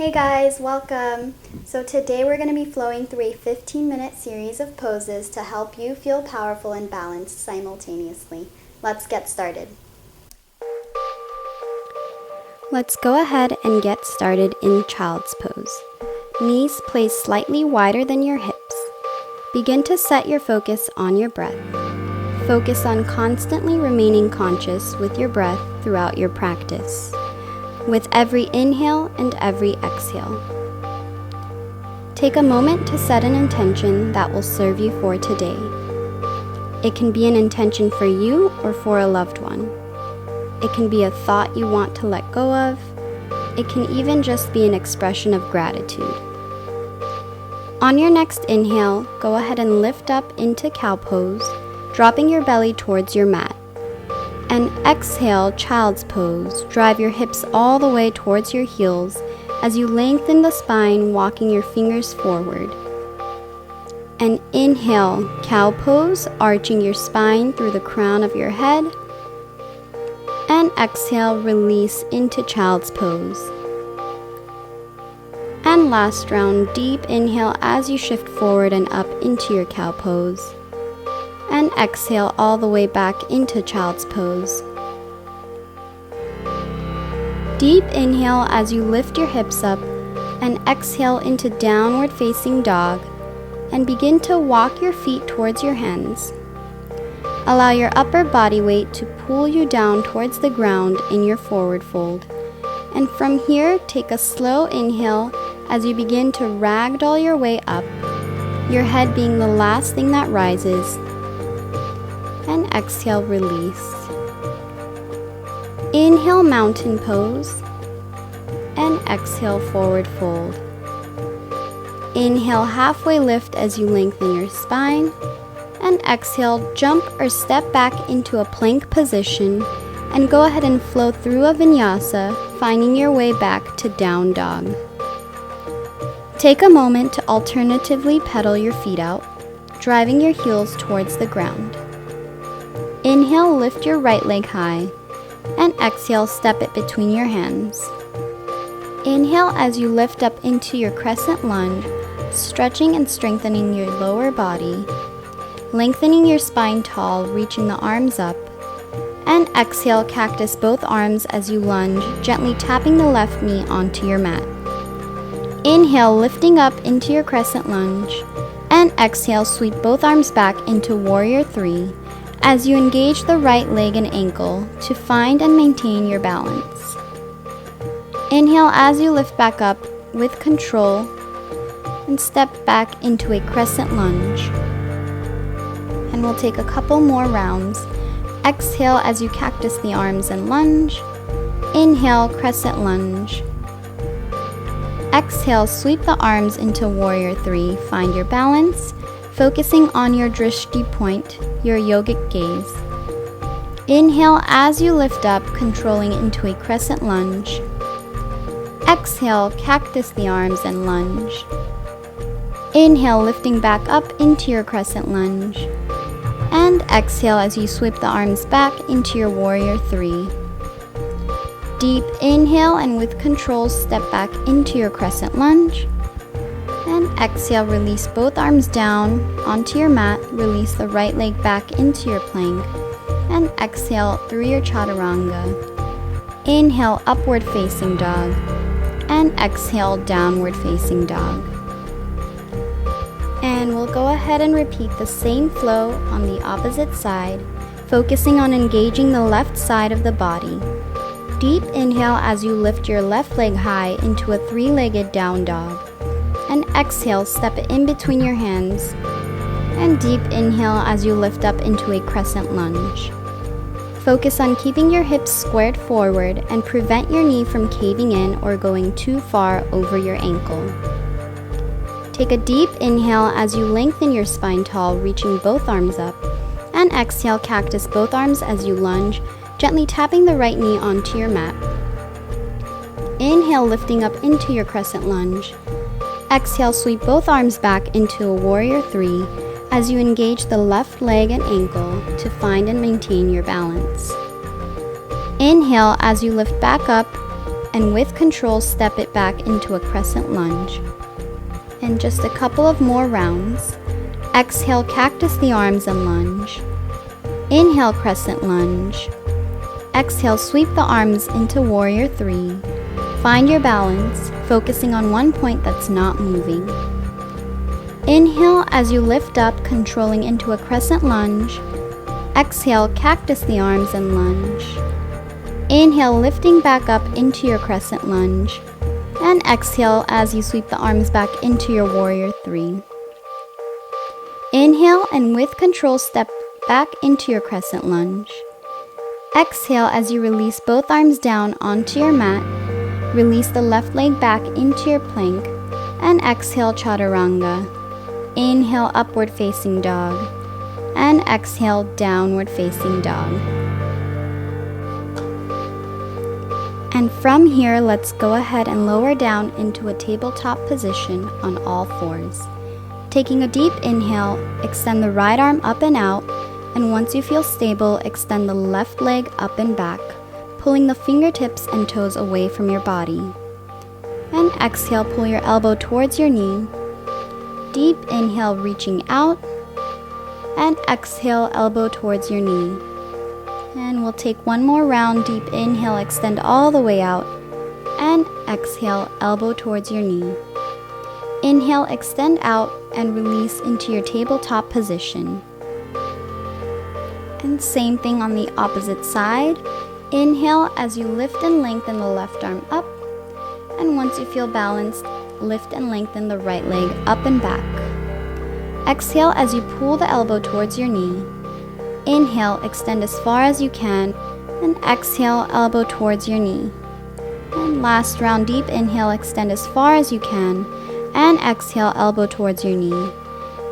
Hey guys, welcome! So today we're going to be flowing through a 15-minute series of poses to help you feel powerful and balanced simultaneously. Let's get started. Let's go ahead and get started in Child's Pose. Knees placed slightly wider than your hips. Begin to set your focus on your breath. Focus on constantly remaining conscious with your breath throughout your practice, with every inhale and every exhale. Take a moment to set an intention that will serve you for today. It can be an intention for you or for a loved one. It can be a thought you want to let go of. It can even just be an expression of gratitude. On your next inhale, go ahead and lift up into cow pose, dropping your belly towards your mat. And exhale, Child's Pose. Drive your hips all the way towards your heels as you lengthen the spine, walking your fingers forward. And inhale, Cow Pose, arching your spine through the crown of your head. And exhale, release into Child's Pose. And last round, deep inhale as you shift forward and up into your Cow Pose. And exhale all the way back into Child's Pose. Deep inhale as you lift your hips up and exhale into Downward Facing Dog and begin to walk your feet towards your hands. Allow your upper body weight to pull you down towards the ground in your forward fold. And from here, take a slow inhale as you begin to ragdoll your way up, your head being the last thing that rises. And exhale, release. Inhale, Mountain Pose. And exhale, Forward Fold. Inhale, halfway lift as you lengthen your spine. And exhale, jump or step back into a plank position. And go ahead and flow through a vinyasa, finding your way back to Down Dog. Take a moment to alternatively pedal your feet out, driving your heels towards the ground. Inhale, lift your right leg high, and exhale, step it between your hands. Inhale as you lift up into your crescent lunge, stretching and strengthening your lower body, lengthening your spine tall, reaching the arms up, and exhale, cactus both arms as you lunge, gently tapping the left knee onto your mat. Inhale, lifting up into your crescent lunge, and exhale, sweep both arms back into Warrior 3 as you engage the right leg and ankle to find and maintain your balance. Inhale as you lift back up with control and step back into a crescent lunge. And we'll take a couple more rounds. Exhale as you cactus the arms and lunge. Inhale, crescent lunge. Exhale, sweep the arms into Warrior 3. Find your balance, focusing on your drishti point, your yogic gaze. Inhale as you lift up, controlling into a crescent lunge. Exhale, cactus the arms and lunge. Inhale, lifting back up into your crescent lunge. And exhale as you sweep the arms back into your Warrior 3. Deep inhale and with control, step back into your crescent lunge. And exhale, release both arms down onto your mat, release the right leg back into your plank, and exhale through your chaturanga. Inhale, Upward Facing Dog, and exhale, Downward Facing Dog. And we'll go ahead and repeat the same flow on the opposite side, focusing on engaging the left side of the body. Deep inhale as you lift your left leg high into a 3-legged down dog. And exhale, step it in between your hands. And deep inhale as you lift up into a crescent lunge. Focus on keeping your hips squared forward and prevent your knee from caving in or going too far over your ankle. Take a deep inhale as you lengthen your spine tall, reaching both arms up. And exhale, cactus both arms as you lunge, gently tapping the right knee onto your mat. Inhale, lifting up into your crescent lunge. Exhale, sweep both arms back into a Warrior 3 as you engage the left leg and ankle to find and maintain your balance. Inhale as you lift back up and with control step it back into a crescent lunge. And just a couple of more rounds. Exhale, cactus the arms and lunge. Inhale, crescent lunge. Exhale, sweep the arms into warrior 3. Find your balance, focusing on one point that's not moving. Inhale as you lift up, controlling into a crescent lunge. Exhale, cactus the arms and lunge. Inhale, lifting back up into your crescent lunge. And exhale as you sweep the arms back into your warrior 3. Inhale and with control step back into your crescent lunge. Exhale as you release both arms down onto your mat. Release the left leg back into your plank and exhale, chaturanga. Inhale, upward facing dog, and exhale, downward facing dog. And from here, let's go ahead and lower down into a tabletop position on all fours. Taking a deep inhale, extend the right arm up and out, and once you feel stable, extend the left leg up and back, pulling the fingertips and toes away from your body. And exhale, pull your elbow towards your knee. Deep inhale, reaching out, and exhale, elbow towards your knee. And we'll take one more round. Deep inhale, extend all the way out, and exhale, elbow towards your knee. Inhale, extend out, and release into your tabletop position. And same thing on the opposite side. Inhale as you lift and lengthen the left arm up, and once you feel balanced, lift and lengthen the right leg up and back. Exhale as you pull the elbow towards your knee. Inhale, extend as far as you can, and exhale, elbow towards your knee. And last round, deep inhale, extend as far as you can, and exhale, elbow towards your knee.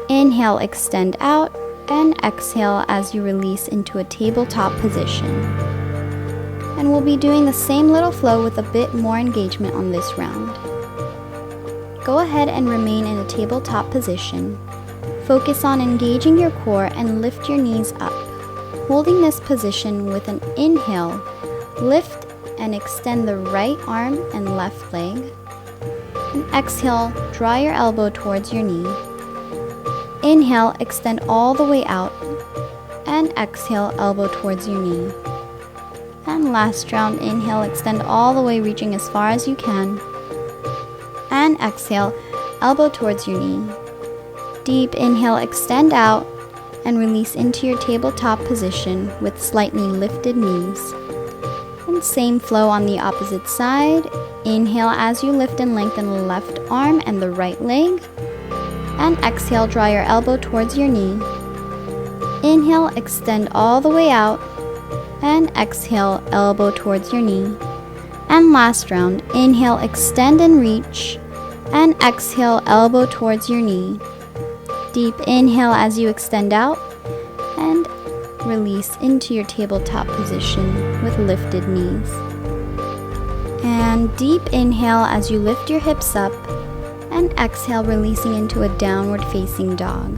Inhale, extend out, and exhale as you release into a tabletop position. And we'll be doing the same little flow with a bit more engagement on this round. Go ahead and remain in a tabletop position. Focus on engaging your core and lift your knees up. Holding this position with an inhale, lift and extend the right arm and left leg. And exhale, draw your elbow towards your knee. Inhale, extend all the way out. And exhale, elbow towards your knee. And last round, inhale, extend all the way, reaching as far as you can. And exhale, elbow towards your knee. Deep inhale, extend out, and release into your tabletop position with slightly lifted knees. And same flow on the opposite side. Inhale as you lift and lengthen the left arm and the right leg. And exhale, draw your elbow towards your knee. Inhale, extend all the way out. And exhale, elbow towards your knee. And last round, inhale, extend and reach. And exhale, elbow towards your knee. Deep inhale as you extend out. And release into your tabletop position with lifted knees. And deep inhale as you lift your hips up. And exhale, releasing into a downward facing dog.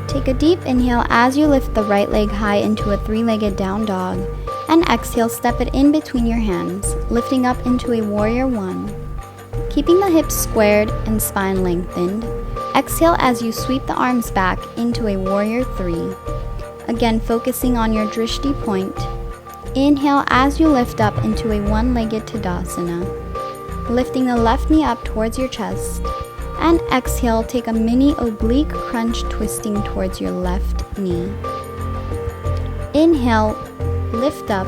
Take a deep inhale as you lift the right leg high into a three-legged down dog, and exhale, step it in between your hands, lifting up into a warrior 1. Keeping the hips squared and spine lengthened, exhale as you sweep the arms back into a warrior 3. Again, focusing on your drishti point. Inhale as you lift up into a one-legged tadasana, lifting the left knee up towards your chest. And exhale, take a mini oblique crunch, twisting towards your left knee. Inhale, lift up,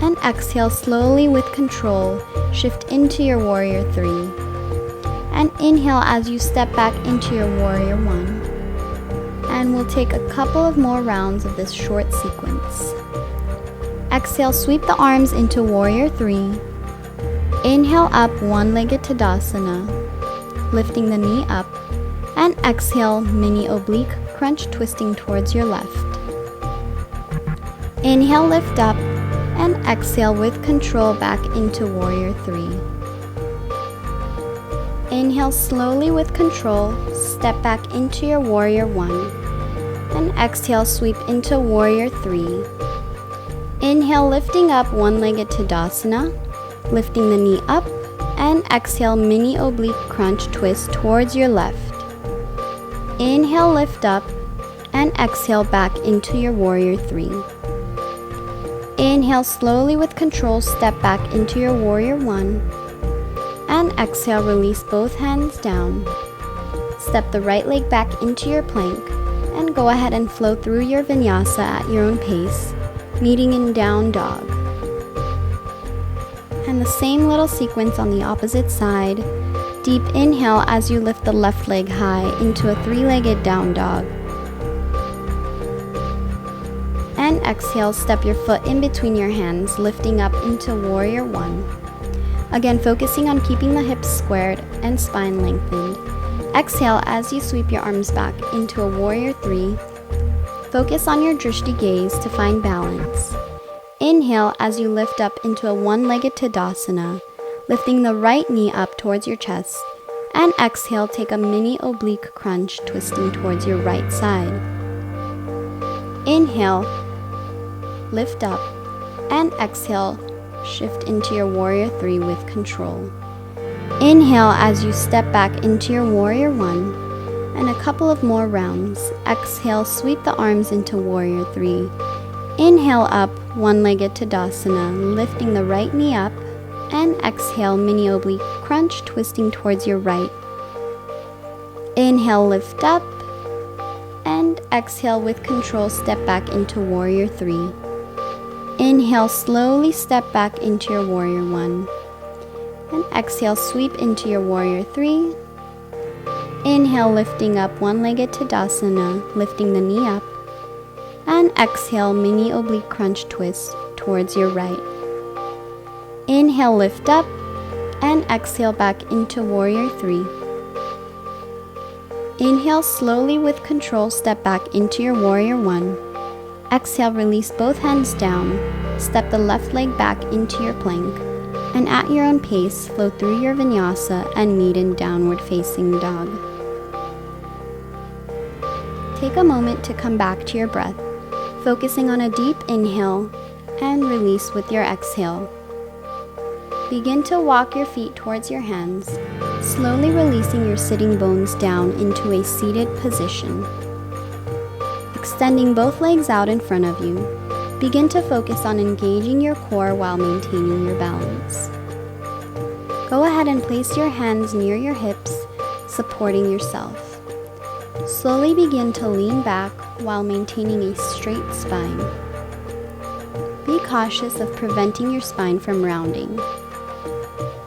and exhale slowly with control, shift into your warrior 3. And inhale as you step back into your warrior 1. And we'll take a couple of more rounds of this short sequence. Exhale, sweep the arms into warrior 3. Inhale up, one-legged tadasana, lifting the knee up, and exhale, mini oblique crunch, twisting towards your left. Inhale, lift up, and exhale with control back into warrior 3. Inhale slowly with control, step back into your warrior 1, and exhale, sweep into warrior 3. Inhale, lifting up, one-legged tadasana, lifting the knee up, and exhale, mini oblique crunch twist towards your left. Inhale, lift up, and exhale back into your warrior three. Inhale, slowly with control, step back into your warrior one, and exhale, release both hands down. Step the right leg back into your plank, and go ahead and flow through your vinyasa at your own pace, meeting in down dog. And the same little sequence on the opposite side. Deep inhale as you lift the left leg high into a three-legged down dog. And exhale, step your foot in between your hands, lifting up into warrior one. Again, focusing on keeping the hips squared and spine lengthened. Exhale as you sweep your arms back into a warrior three. Focus on your drishti gaze to find balance. Inhale as you lift up into a one-legged Tadasana, lifting the right knee up towards your chest. And exhale, take a mini oblique crunch, twisting towards your right side. Inhale, lift up, and exhale, shift into your warrior three with control. Inhale as you step back into your warrior one, and a couple of more rounds. Exhale, sweep the arms into warrior three. Inhale up, one-legged Tadasana, lifting the right knee up, and exhale, mini oblique crunch, twisting towards your right. Inhale, lift up, and exhale with control, step back into warrior three. Inhale, slowly step back into your warrior one. And exhale, sweep into your warrior three. Inhale, lifting up, one-legged Tadasana, lifting the knee up. And exhale, mini oblique crunch twist towards your right. Inhale, lift up, and exhale back into warrior three. Inhale, slowly with control, step back into your warrior one. Exhale, release both hands down, step the left leg back into your plank, and at your own pace, flow through your vinyasa and meet in downward facing dog. Take a moment to come back to your breath, focusing on a deep inhale and release with your exhale. Begin to walk your feet towards your hands, slowly releasing your sitting bones down into a seated position. Extending both legs out in front of you, begin to focus on engaging your core while maintaining your balance. Go ahead and place your hands near your hips, supporting yourself. Slowly begin to lean back while maintaining a straight spine. Be cautious of preventing your spine from rounding.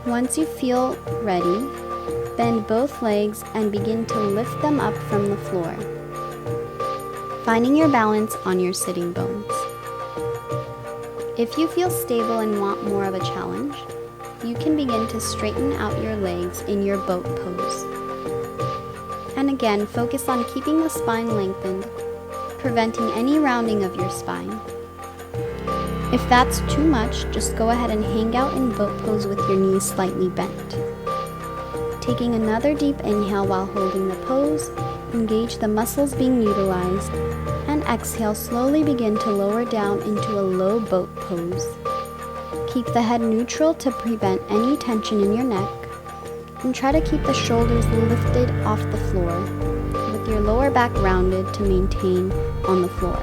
Once you feel ready, bend both legs and begin to lift them up from the floor, finding your balance on your sitting bones. If you feel stable and want more of a challenge, you can begin to straighten out your legs in your boat pose. And again, focus on keeping the spine lengthened, preventing any rounding of your spine. If that's too much, just go ahead and hang out in boat pose with your knees slightly bent. Taking another deep inhale while holding the pose, engage the muscles being utilized, and exhale, slowly begin to lower down into a low boat pose. Keep the head neutral to prevent any tension in your neck, and try to keep the shoulders lifted off the floor, with your lower back rounded to maintain on the floor.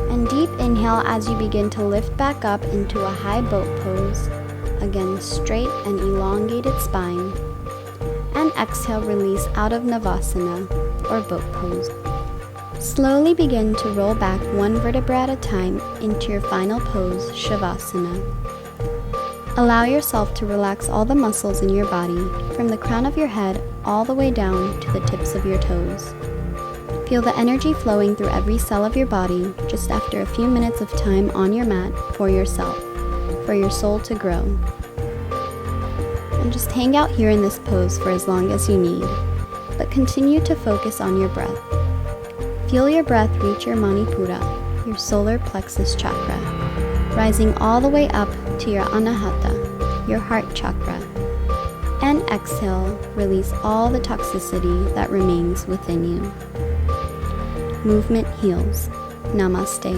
And deep inhale as you begin to lift back up into a high boat pose, again straight and elongated spine. And exhale, release out of Navasana or boat pose. Slowly begin to roll back one vertebra at a time into your final pose, Shavasana. Allow yourself to relax all the muscles in your body, from the crown of your head all the way down to the tips of your toes. Feel the energy flowing through every cell of your body just after a few minutes of time on your mat for yourself, for your soul to grow. And just hang out here in this pose for as long as you need, but continue to focus on your breath. Feel your breath reach your Manipura, your solar plexus chakra, rising all the way up to your Anahata, your heart chakra. And exhale, release all the toxicity that remains within you. Movement heals. Namaste.